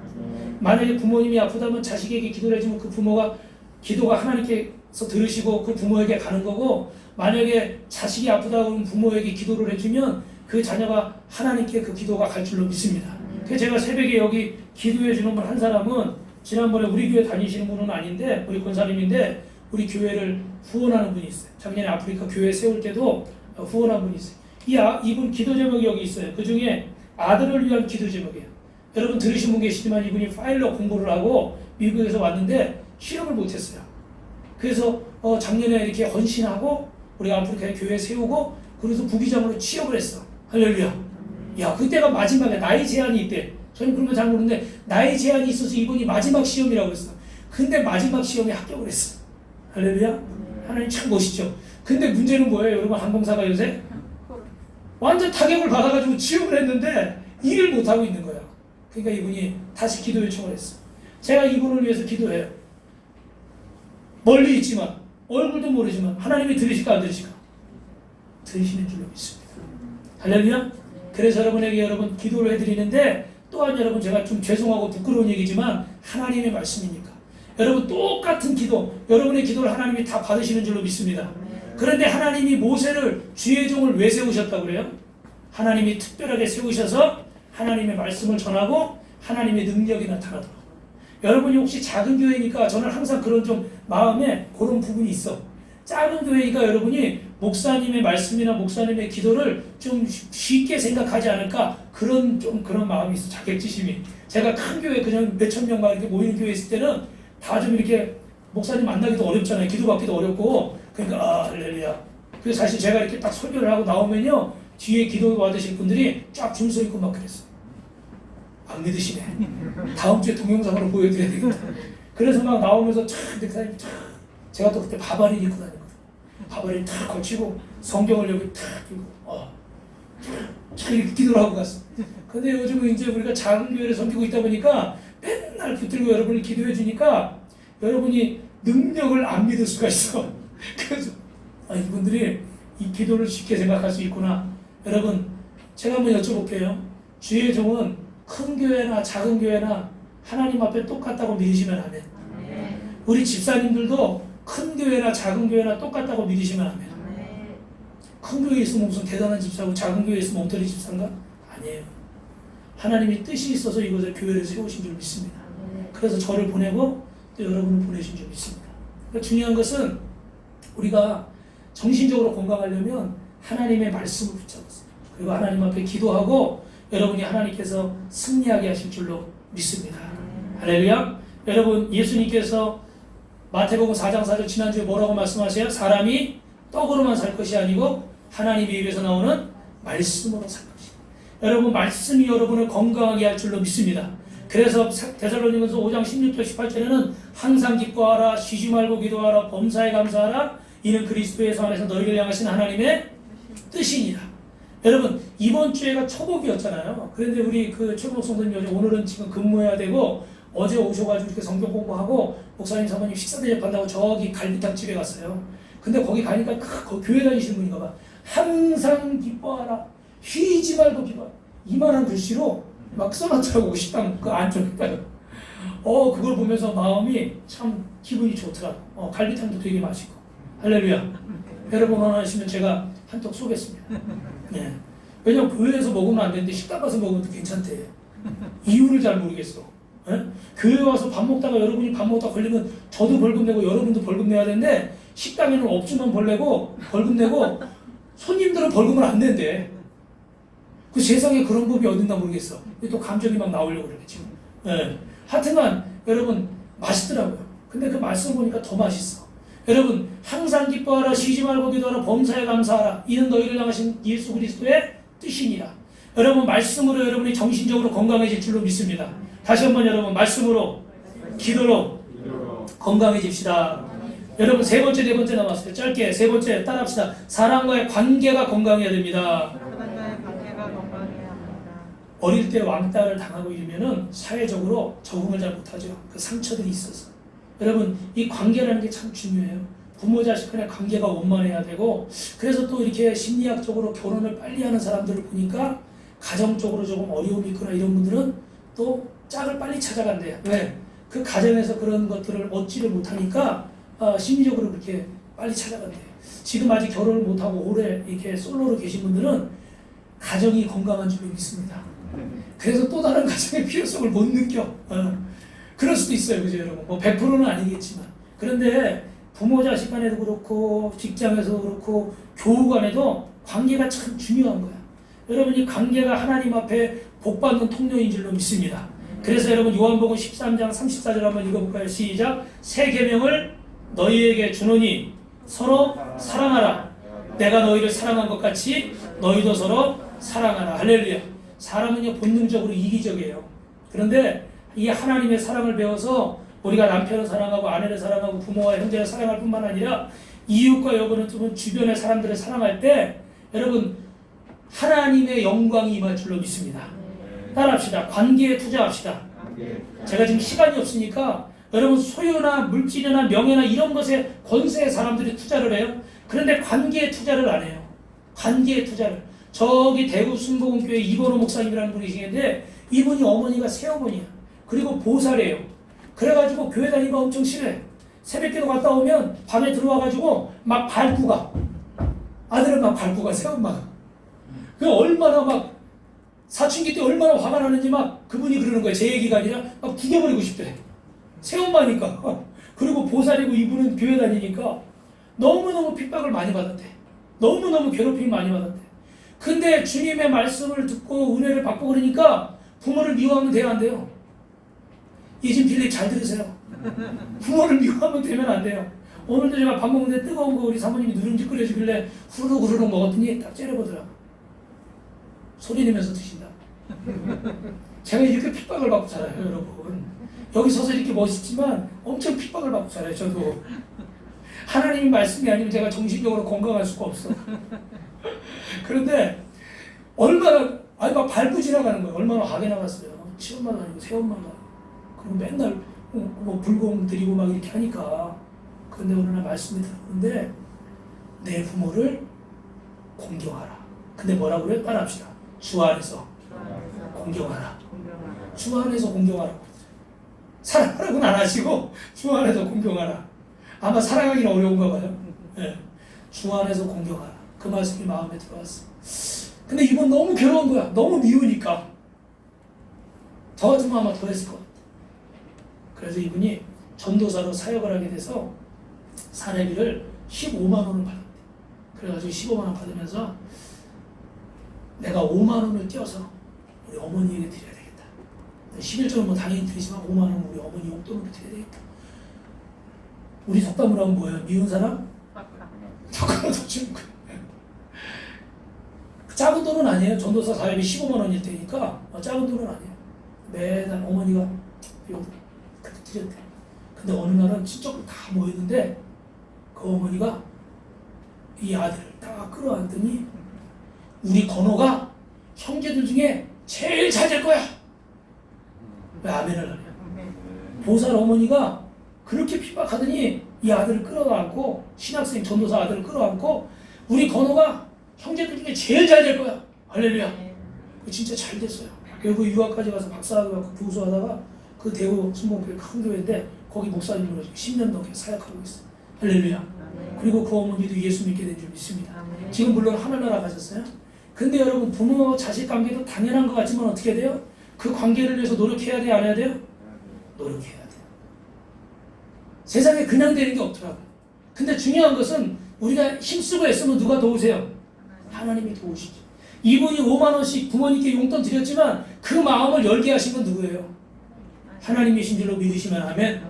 만약에 부모님이 아프다면 자식에게 기도를 해주면 그 부모가 기도가 하나님께서 들으시고 그 부모에게 가는 거고, 만약에 자식이 아프다고 하면 부모에게 기도를 해주면 그 자녀가 하나님께 그 기도가 갈 줄로 믿습니다. 그래서 제가 새벽에 여기 기도해 주는 분 한 사람은 지난번에 우리 교회 다니시는 분은 아닌데 우리 권사님인데 우리 교회를 후원하는 분이 있어요. 작년에 아프리카 교회 세울 때도 후원한 분이 있어요. 이분 기도 제목이 여기 있어요. 그 중에 아들을 위한 기도 제목이에요. 여러분 들으신 분 계시지만 이분이 파일럿 공부를 하고 미국에서 왔는데 실업을 못했어요. 그래서 작년에 이렇게 헌신하고 우리 아프리카에 교회 세우고 그래서 부기장으로 취업을 했어. 할렐루야. 야, 그때가 마지막에 나이 제한이 있대. 저는 그런 거 잘 모르는데 나이 제한이 있어서 이분이 마지막 시험이라고 했어. 근데 마지막 시험에 합격을 했어. 할렐루야. 하나님 참 멋있죠. 근데 문제는 뭐예요? 여러분 항공사가 요새 완전 타격을 받아가지고 취업을 했는데 일을 못하고 있는 거야. 그러니까 이분이 다시 기도 요청을 했어. 제가 이분을 위해서 기도해요. 멀리 있지만 얼굴도 모르지만 하나님이 들으실까 안 들으실까? 들으시는 줄로 믿습니다. 할렐루야. 그래서 여러분 기도를 해드리는데 또한 여러분 제가 좀 죄송하고 부끄러운 얘기지만 하나님의 말씀이니까 여러분 똑같은 기도, 여러분의 기도를 하나님이 다 받으시는 줄로 믿습니다. 그런데 하나님이 모세를 주의 종을 왜 세우셨다고 그래요? 하나님이 특별하게 세우셔서 하나님의 말씀을 전하고 하나님의 능력이 나타나도록. 여러분이 혹시 작은 교회니까 저는 항상 그런 좀 마음에 그런 부분이 있어. 작은 교회니까 여러분이 목사님의 말씀이나 목사님의 기도를 좀 쉽게 생각하지 않을까, 그런 마음이 있어. 자격지심이. 제가 큰 교회 그냥 몇천 명만 이렇게 모이는 교회 있을 때는 다 좀 이렇게 목사님 만나기도 어렵잖아요. 기도받기도 어렵고. 그러니까 할렐루야. 그래서 사실 제가 이렇게 딱 설교를 하고 나오면요 뒤에 기도 받으실 분들이 쫙 줄 서 있고 막 그랬어. 안 믿으시네. 다음 주에 동영상으로 보여드려야 되겠다. 그래서 막 나오면서 제가 또 그때 바바리 입고 다녔거든. 바바리 탁 걸치고 성경을 여기 탁 들고 이렇게 기도를 하고 갔어. 근데 요즘은 이제 우리가 작은 교회를 섬기고 있다 보니까 맨날 붙들고 여러분을 기도해 주니까 여러분이 능력을 안 믿을 수가 있어. 그래서 이분들이 이 기도를 쉽게 생각할 수 있구나. 여러분 제가 한번 여쭤볼게요. 주의 종은 큰 교회나 작은 교회나 하나님 앞에 똑같다고 믿으시면 아멘. 우리 집사님들도 큰 교회나 작은 교회나 똑같다고 믿으시면 아멘. 큰 교회에 있으면 무슨 대단한 집사고 작은 교회에 있으면 엉터리 집사인가? 아니에요. 하나님이 뜻이 있어서 이곳에 교회를 세우신 줄 믿습니다. 그래서 저를 보내고 또 여러분을 보내신 줄 믿습니다. 그러니까 중요한 것은 우리가 정신적으로 건강하려면 하나님의 말씀을 붙잡았어요. 그리고 하나님 앞에 기도하고 여러분이 하나님께서 승리하게 하실 줄로 믿습니다. 할렐루야. 여러분 예수님께서 마태복음 4장 4절 지난주에 뭐라고 말씀하세요? 사람이 떡으로만 살 것이 아니고 하나님의 입에서 나오는 말씀으로 살 것이다. 여러분 말씀이 여러분을 건강하게 할 줄로 믿습니다. 그래서 데살로니가서 5장 16절 18절에는 항상 기뻐하라, 쉬지 말고 기도하라, 범사에 감사하라, 이는 그리스도의 안에서 너희를 향하신 하나님의 뜻이니라. 여러분 이번 주에가 초복이었잖아요. 그런데 우리 그 초복 성도님 오늘은 지금 근무해야 되고 어제 오셔가지고 이렇게 성경 공부하고 목사님 사모님 식사 대접한다고 저기 갈비탕 집에 갔어요. 근데 거기 가니까 교회 다니시는 분인가 봐. 항상 기뻐하라, 쉬지 말고 기도하라, 이만한 글씨로 막 써놨더라고. 식당 그 안쪽에. 그걸 보면서 마음이 참 기분이 좋더라고. 갈비탕도 되게 맛있고. 할렐루야. 여러분 원하시면 제가 한턱 쏘겠습니다. 네. 왜냐면 교회에서 먹으면 안 되는데 식당 가서 먹으면 괜찮대. 이유를 잘 모르겠어. 네? 교회 와서 밥 먹다가 여러분이 밥 먹다 걸리면 저도 벌금 내고 여러분도 벌금 내야 되는데 식당에는 업주만 벌금 내고 손님들은 벌금을 안 낸대. 그 세상에 그런 법이 어딨나 모르겠어. 또 감정이 막 나오려고 그래 지금. 네. 하여튼간 여러분 맛있더라고요. 근데 그 말씀 보니까 더 맛있어. 여러분 항상 기뻐하라, 쉬지 말고 기도하라, 범사에 감사하라, 이는 너희를 향하신 예수 그리스도의 뜻이니라. 여러분 말씀으로 여러분이 정신적으로 건강해질 줄로 믿습니다. 다시 한번 여러분 말씀으로 기도로 건강해집시다. 여러분 세 번째 네 번째 남았어요. 짧게 세 번째 따라합시다. 사람과의 관계가 건강해야 됩니다. 어릴 때 왕따를 당하고 이러면은 사회적으로 적응을 잘 못하죠. 그 상처들이 있어서. 여러분 이 관계라는 게 참 중요해요. 부모 자식 간의 관계가 원만해야 되고, 그래서 또 이렇게 심리학적으로 결혼을 빨리 하는 사람들을 보니까 가정적으로 조금 어려움이 있거나 이런 분들은 또 짝을 빨리 찾아간대요. 왜? 그 가정에서 그런 것들을 얻지를 못하니까 심리적으로 그렇게 빨리 찾아간대요. 지금 아직 결혼을 못하고 오래 이렇게 솔로로 계신 분들은 가정이 건강한 줄로 믿습니다. 그래서 또 다른 가정의 필요성을 못 느껴. 그럴 수도 있어요. 그죠, 여러분? 뭐 100%는 아니겠지만. 그런데 부모 자식 간에도 그렇고 직장에서도 그렇고 교우 간에도 관계가 참 중요한 거야. 여러분이 관계가 하나님 앞에 복받는 통로인 줄로 믿습니다. 그래서 여러분 요한복음 13장 34절 한번 읽어볼까요? 시작. 새 계명을 너희에게 주노니 서로 사랑하라. 내가 너희를 사랑한 것 같이 너희도 서로 사랑하라. 할렐루야. 사람은요 본능적으로 이기적이에요. 그런데 이 하나님의 사랑을 배워서 우리가 남편을 사랑하고 아내를 사랑하고 부모와 형제를 사랑할 뿐만 아니라 이웃과 여러분은 주변의 사람들을 사랑할 때 여러분 하나님의 영광이 임할 줄로 믿습니다. 따라합시다. 관계에 투자합시다. 제가 지금 시간이 없으니까 여러분 소유나 물질이나 명예나 이런 것에 권세에 사람들이 투자를 해요. 그런데 관계에 투자를 안 해요. 관계에 투자를. 저기 대구 순복음교회 이건호 목사님이라는 분이 계시는데 이분이 어머니가 새어머니야. 그리고 보살이에요. 그래가지고 교회 다니기가 엄청 싫어해. 새벽기도 갔다 오면 밤에 들어와가지고 막 밟고 가. 아들은 막 밟고 가, 새엄마가. 그 얼마나 막 사춘기 때 얼마나 화가 나는지 막 그분이 그러는 거예요. 제 얘기가 아니라 막 죽여버리고 싶대. 새엄마니까. 그리고 보살이고 이분은 교회 다니니까 너무너무 핍박을 많이 받았대. 너무너무 괴롭힘을 많이 받았대. 근데 주님의 말씀을 듣고 은혜를 받고 그러니까 부모를 미워하면 돼요, 안 돼요? 이진 필립 잘 들으세요. 부모를 미워하면 되면 안 돼요. 오늘도 제가 밥 먹는데 뜨거운 거 우리 사모님이 누룽지 끓여주길래 후루룩 먹었더니 딱 째려보더라고. 소리 내면서 드신다. 제가 이렇게 핍박을 받고 살아요, 여러분. 여기 서서 이렇게 멋있지만 엄청 핍박을 받고 살아요, 저도. 하나님의 말씀이 아니면 제가 정신적으로 건강할 수가 없어. 그런데 얼마나 막 밟고 지나가는 거예요. 얼마나 하게 나갔어요. 친엄마도 아니고 새엄마가. 그리고 맨날 뭐 불공 드리고 막 이렇게 하니까. 그런데 어느 날 말씀이 들었는데 내 부모를 공경하라. 근데 뭐라고 그래요? 따라합시다. 주 안에서 공경하라. 주 안에서 공경하라. 사랑하라고는 안 하시고 주 안에서 공경하라. 아마 사랑하기는 어려운가 봐요. 네. 주 안에서 공경하라. 그 말씀이 마음에 들어왔어. 근데 이번 너무 괴로운 거야. 너무 미우니까. 저 같으면 아마 더 했을 것 같아. 그래서 이분이 전도사로 사역을 하게 돼서 사례비를 15만 원을 받았대. 그래가지고 15만 원 받으면서 내가 5만 원을 떼어서 우리 어머니에게 드려야 되겠다. 11조는 뭐 당연히 드리지만 5만 원은 우리 어머니 용돈으로 드려야 되겠다. 우리 속담으로 하면 뭐예요? 미운 사람? 덕하나 더 주는 거야. 작은 돈은 아니에요. 전도사 사회비 15만 원일 테니까 작은 돈은 아니에요. 매달 어머니가 그렇게 드렸대. 근데 어느 날은 친척들 다 모였는데 그 어머니가 이 아들을 딱 끌어안더니 우리 건호가 형제들 중에 제일 잘 될 거야. 왜 아멘을 하냐. 보살 어머니가 그렇게 핍박하더니 이 아들을 끌어안고 신학생 전도사 아들을 끌어안고 우리 건호가 형제들 중에 제일 잘 될 거야. 할렐루야. 진짜 잘 됐어요. 결국 유학까지 가서 박사학위 받고 교수하다가 그 대구 순복음교회 큰 교회인데 거기 목사님으로 10년 넘게 사역하고 있어요. 할렐루야. 그리고 그 어머니도 예수 믿게 된 줄 믿습니다. 지금 물론 하늘나라 가셨어요. 근데 여러분 부모 자식 관계도 당연한 것 같지만 어떻게 돼요? 그 관계를 위해서 노력해야 돼요? 안 해야 돼요? 노력해야 돼요. 세상에 그냥 되는 게 없더라고요. 근데 중요한 것은 우리가 힘쓰고 애쓰면 누가 도우세요? 하나님이 도우시죠. 이분이 5만 원씩 부모님께 용돈 드렸지만 그 마음을 열게 하신 건 누구예요? 하나님이신 줄로 믿으시면 아멘.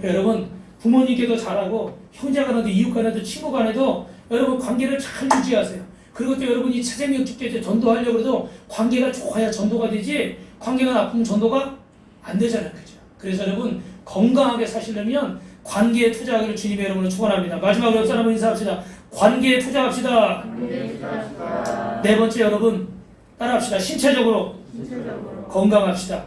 여러분 부모님께도 잘하고 형제 간에도 이웃 간에도 친구 간에도 여러분 관계를 잘 유지하세요. 그리고 또 여러분이 차생명 축제 때 전도하려고 해도 관계가 좋아야 전도가 되지 관계가 나쁘면 전도가 안 되잖아요. 그죠? 그래서 여러분 건강하게 사시려면 관계에 투자하기를 주님의 이름으로 축원합니다. 마지막으로 옆 사람을 인사합시다. 관계에 투자합시다. 네 번째 여러분 따라합시다. 신체적으로 건강합시다.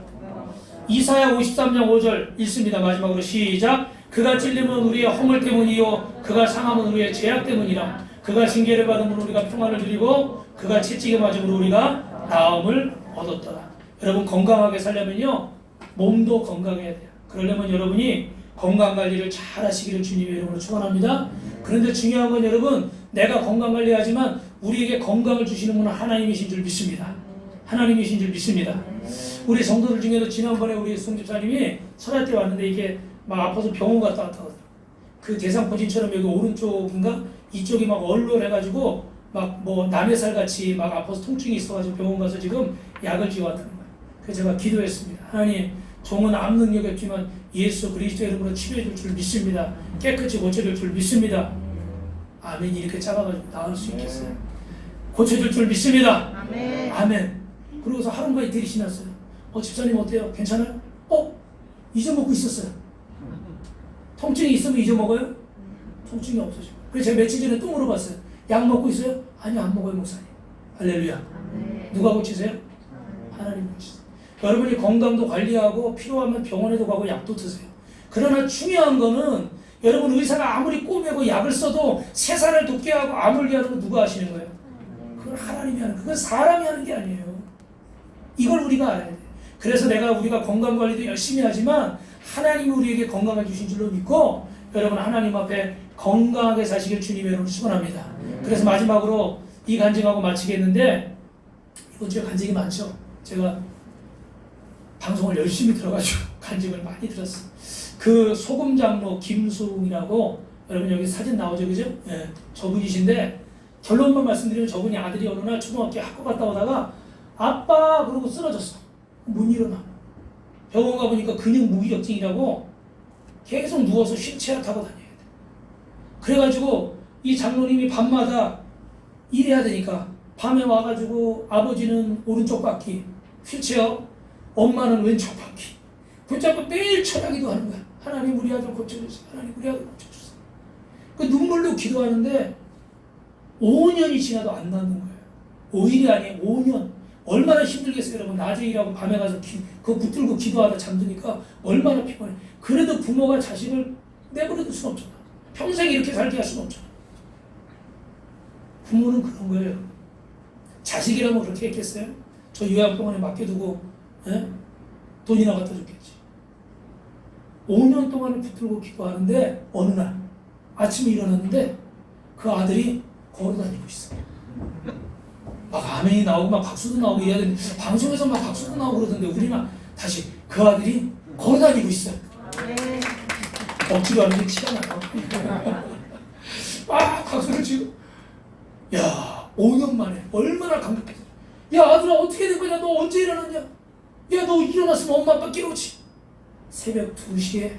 이사야 53장 5절 읽습니다. 마지막으로 시작. 그가 찔림은 우리의 허물 때문이요 그가 상함은 우리의 죄악 때문이라. 그가 징계를 받음으로 우리가 평안을 누리고 그가 채찍에 맞음으로 우리가 나음을 얻었더라. 여러분 건강하게 살려면요 몸도 건강해야 돼요. 그러려면 여러분이 건강관리를 잘 하시기를 주님의 이름으로 축원합니다. 그런데 중요한 건 여러분 내가 건강관리하지만 우리에게 건강을 주시는 분은 하나님이신 줄 믿습니다. 하나님이신 줄 믿습니다. 우리 성도들 중에도 지난번에 우리 성집사님이 설할 때 왔는데 이게 막 아파서 병원 갔다 왔다고 그 대상포진처럼 여기 오른쪽인가 이쪽이 막 얼얼해가지고 막 뭐 남의 살같이 막 아파서 통증이 있어가지고 병원 가서 지금 약을 지어왔다는 거예요. 그래서 제가 기도했습니다. 하나님 종은 암 능력이 없지만 예수 그리스도 이름으로 치료해줄 줄 믿습니다. 깨끗이 고쳐줄 줄 믿습니다. 아멘이 이렇게 작아가지고 나을 수 있겠어요? 고쳐줄 줄 믿습니다. 아멘. 아멘. 그러고서 하루가 이틀이 지났어요. 집사님 어때요? 괜찮아요? 잊어먹고 있었어요. 통증이 있으면 잊어먹어요? 통증이 없어지고. 그래서 제가 며칠 전에 또 물어봤어요. 약 먹고 있어요? 아니 안 먹어요 목사님. 할렐루야. 누가 고치세요? 하나님 고치세요. 여러분이 건강도 관리하고 필요하면 병원에도 가고 약도 드세요. 그러나 중요한 거는 여러분 의사가 아무리 꼬매고 약을 써도 세상을 돕게 하고 아물게 하는 건 누가 하시는 거예요? 그건 하나님이 하는 거예요. 그건 사람이 하는 게 아니에요. 이걸 우리가 알아야 돼요. 그래서 우리가 건강관리도 열심히 하지만 하나님이 우리에게 건강을 주신 줄로 믿고 여러분 하나님 앞에 건강하게 사시길 주님의 이름으로 축원합니다. 그래서 마지막으로 이 간증하고 마치겠는데 이번 주에 간증이 많죠. 제가 방송을 열심히 들어가지고 간증을 많이 들었어요. 그 소금장로 김수웅이라고 여러분 여기 사진 나오죠, 그죠? 예, 저분이신데 결론만 말씀드리면 저분이 아들이 어느 날 초등학교 학교 갔다 오다가 아빠 그러고 쓰러졌어. 못 일어나. 병원 가보니까 근육 무기력증이라고 계속 누워서 휠체어 타고 다녀야 돼. 그래가지고 이 장로님이 밤마다 일해야 되니까 밤에 와가지고 아버지는 오른쪽 바퀴 휠체어, 엄마는 왼쪽 바퀴 붙잡고 매일 철하기도 하는 거야. 하나님 우리 아들 고쳐주세요. 하나님 우리 아들 고쳐주세요. 그 눈물로 기도하는데 5년이 지나도 안 낫는 거예요. 5일이 아니에요. 5년. 얼마나 힘들겠어요 여러분. 낮에 일하고 밤에 가서 그거 붙들고 기도하다 잠드니까 얼마나 피곤해. 그래도 부모가 자식을 내버려둘 수는 없잖아. 평생 이렇게 살게 할 수는 없잖아. 부모는 그런 거예요. 자식이라면 그렇게 했겠어요? 저 요양병원에 맡겨두고 돈이나 갖다 줬겠지. 5년 동안을 붙들고 기도하는데 어느 날 아침에 일어났는데 그 아들이 걸어다니고 있어. 막 아멘이 나오고 막 박수도 나오고 해야 되는데 방송에서 막 박수도 나오고 그러던데 우리는 다시 그 아들이 걸어다니고 있어. 억지로 하는 게 티가 나요. 막 박수를 치고 야 5년 만에 얼마나 감격했어. 야 아들아 어떻게 된 거냐. 너 언제 일어났냐. 야 너 일어났으면 엄마 아빠 깨우지. 새벽 2시에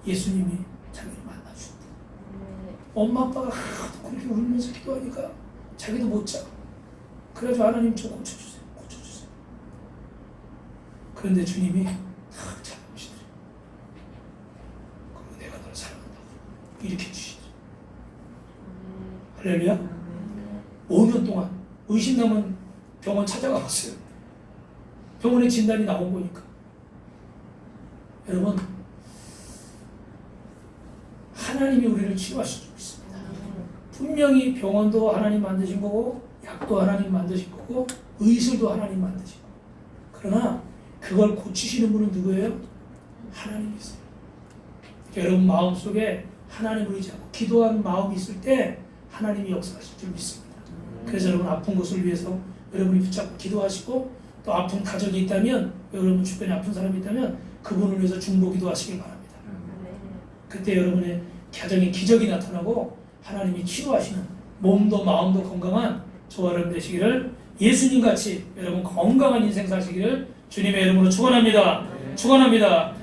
예수님이 자기를 만나주셨다. 엄마 아빠가 하도 그렇게 울면서 기도하니까 자기도 못 자. 그래가지고 하나님 좀 고쳐주세요. 고쳐주세요. 그런데 주님이 탁 잡으시더래요. 그리고 내가 너를 사랑한다고 이렇게 주시죠. 할렐루야. 5년 동안 의심나면 병원 찾아가봤어요. 병원에 진단이 나온 거니까. 여러분 하나님이 우리를 치유하실 줄 믿습니다. 분명히 병원도 하나님 만드신 거고 약도 하나님 만드신 거고 의술도 하나님 만드신 거고 그러나 그걸 고치시는 분은 누구예요? 하나님이세요. 여러분 마음속에 하나님을 의지하고 기도한 마음이 있을 때 하나님이 역사하실 줄 믿습니다. 그래서 여러분 아픈 곳을 위해서 여러분이 붙잡고 기도하시고 또 아픈 가족이 있다면 여러분 주변에 아픈 사람이 있다면 그분을 위해서 중보기도 하시길 바랍니다. 그때 여러분의 가정에 기적이 나타나고 하나님이 치유하시는 몸도 마음도 건강한 저와 여러분 되시기를 예수님같이 여러분 건강한 인생 사시기를 주님의 이름으로 축원합니다. 축원합니다.